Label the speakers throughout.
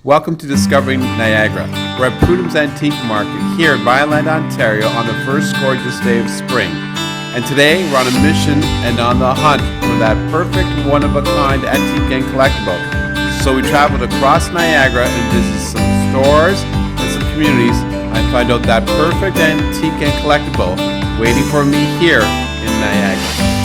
Speaker 1: Welcome to Discovering Niagara. We're at Prudham's Antique Market here in Vineland, Ontario on the first gorgeous day of spring. And today we're on a mission and on the hunt for that perfect one-of-a-kind antique and collectible. So we traveled across Niagara and visited some stores and some communities and find out that perfect antique and collectible waiting for me here in Niagara.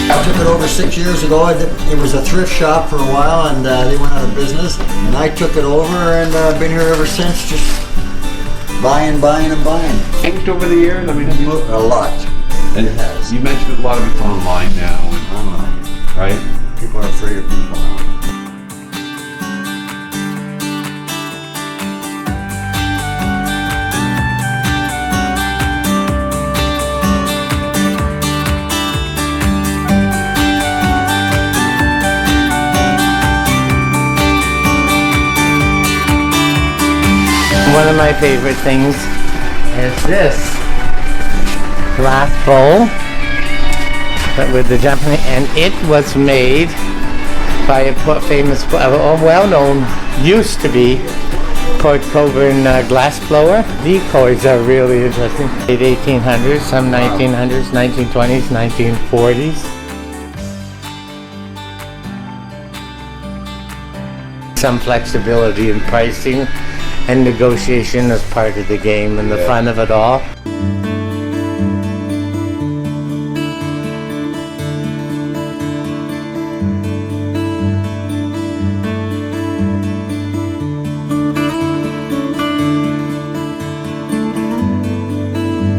Speaker 2: I took it over 6 years ago. It was a thrift shop for a while, and they went out of business. And I took it over, and been here ever since, just buying and buying.
Speaker 1: Changed over the years? I mean,
Speaker 2: A lot.
Speaker 1: and
Speaker 2: It has.
Speaker 1: you mentioned a lot of it's online now,
Speaker 2: Online.
Speaker 1: right?
Speaker 2: People are afraid of people now.
Speaker 3: One of my favorite things is this glass bowl, but with the Japanese, and it was made by a famous, well-known, used to be Port Colborne glass blower. Decoys are really interesting. Late 1800s, some 1900s, 1920s, 1940s. Some flexibility in pricing and negotiation as part of the game and the fun of it all.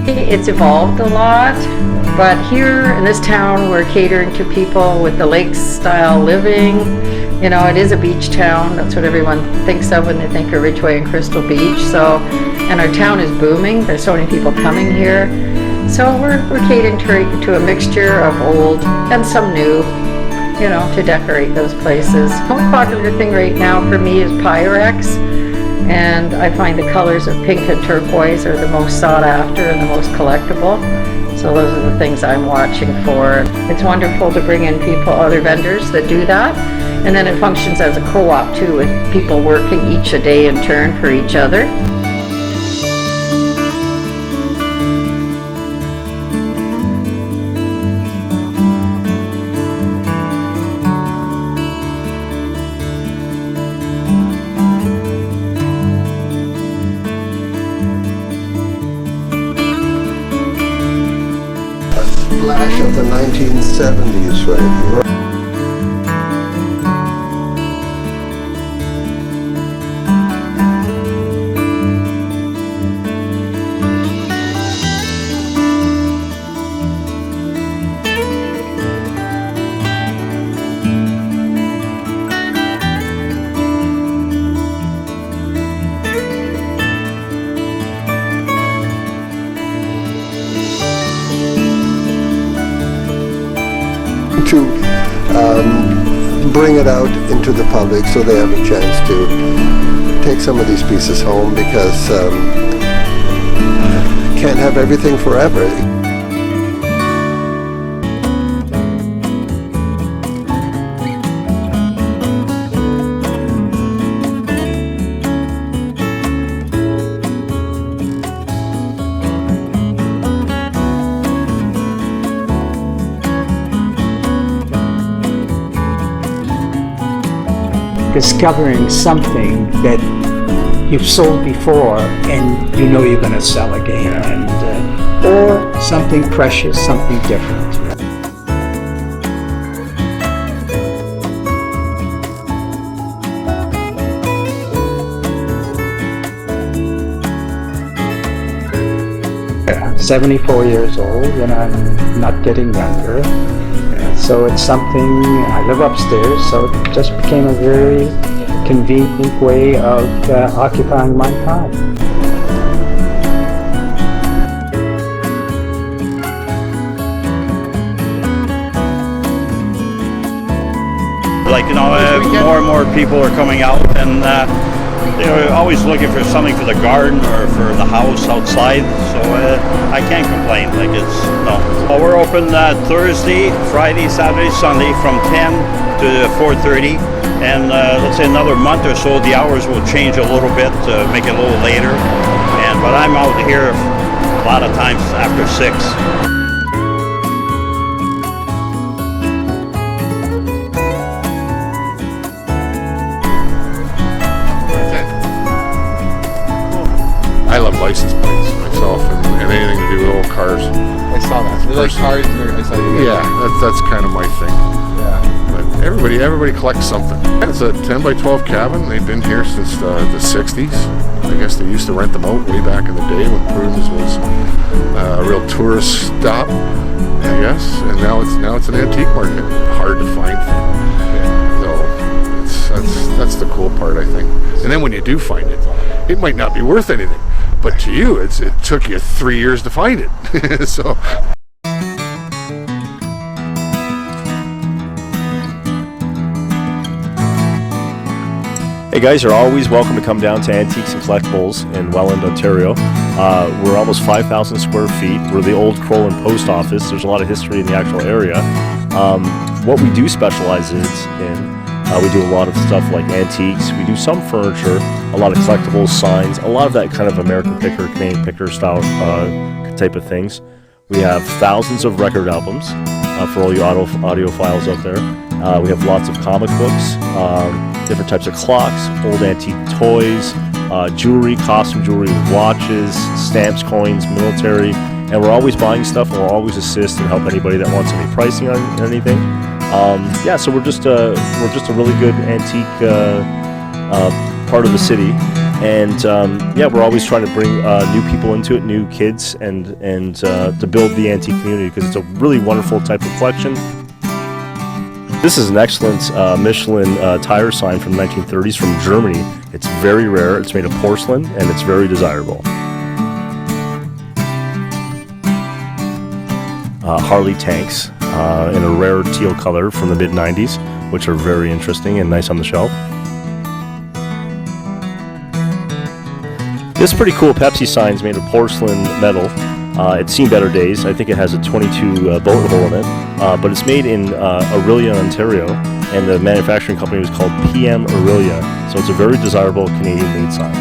Speaker 4: It's evolved a lot, but here in this town we're catering to people with the lake style living. You know, it is a beach town. That's what everyone thinks of when they think of Ridgeway and Crystal Beach. So, and our town is booming. There's so many people coming here. So we're catering to a mixture of old and some new, you know, to decorate those places. Most popular thing right now for me is Pyrex. And I find the colors of pink and turquoise are the most sought after and the most collectible. So those are the things I'm watching for. It's wonderful to bring in people, other vendors that do that. And then it functions as a co-op too, with people working each a day in turn for each other.
Speaker 5: Flash of the 1970s right here. To bring it out into the public so they have a chance to take some of these pieces home, because can't have everything forever.
Speaker 6: discovering something that you've sold before and you know you're going to sell again. And or something precious, something different. Yeah, 74 years old, and I'm not getting younger. So it's something, I live upstairs, so it just became a very convenient way of occupying my time.
Speaker 7: Like, more and more people are coming out, and they're always looking for something for the garden or for the house outside, so I can't complain. Like, it's, no. Well, we're open Thursday, Friday, Saturday, Sunday from 10 to 4:30, and let's say another month or so the hours will change a little bit to make it a little later, but I'm out here a lot of times after 6.
Speaker 8: I love license plates myself, and anything to do with old cars.
Speaker 9: I saw that. So they like cars, and I saw you.
Speaker 8: Yeah, that's kind of my thing.
Speaker 9: Yeah.
Speaker 8: But everybody collects something. It's a 10 by 12 cabin. They've been here since the 60s. I guess they used to rent them out way back in the day when Prudence was a real tourist stop, I guess. And now it's an antique market. Hard to find. So that's the cool part, I think. And then when you do find it, it might not be worth anything. But to you, it took you 3 years to find it. So.
Speaker 10: Hey guys, you're always welcome to come down to Antiques and Collectibles in Welland, Ontario. We're almost 5,000 square feet. We're the old Crowland Post Office. There's a lot of history in the actual area. What we do specialize in, we do a lot of stuff like antiques. We do some furniture, a lot of collectibles, signs, a lot of that kind of American picker, Canadian picker style type of things. We have thousands of record albums for all you audiophiles out there. We have lots of comic books, different types of clocks, old antique toys, jewelry, costume jewelry, watches, stamps, coins, military, and we're always buying stuff, and we'll always assist and help anybody that wants any pricing on anything. So we're just a really good antique part of the city, and we're always trying to bring new people into it, new kids, and to build the antique community because it's a really wonderful type of collection. This is an excellent Michelin tire sign from the 1930s from Germany. It's very rare. It's made of porcelain, and it's very desirable. Harley tanks in a rare teal color from the mid-90s, which are very interesting and nice on the shelf. This pretty cool Pepsi sign is made of porcelain metal. It's seen better days. I think it has a 22 bullet hole in it, but it's made in Orillia, Ontario, and the manufacturing company was called PM Orillia, so it's a very desirable Canadian-made sign.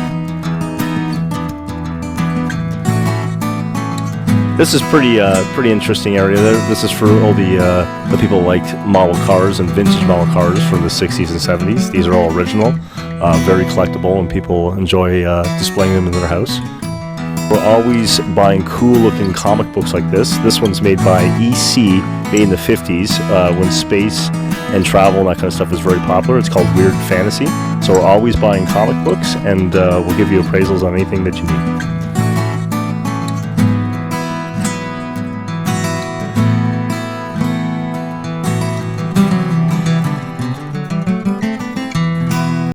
Speaker 10: This is pretty interesting area. This is for all the people who like model cars and vintage model cars from the 60s and 70s. These are all original, very collectible, and people enjoy displaying them in their house. We're always buying cool-looking comic books like this. This one's made by EC, made in the 50s, when space and travel and that kind of stuff was very popular. It's called Weird Fantasy. So we're always buying comic books, and we'll give you appraisals on anything that you need.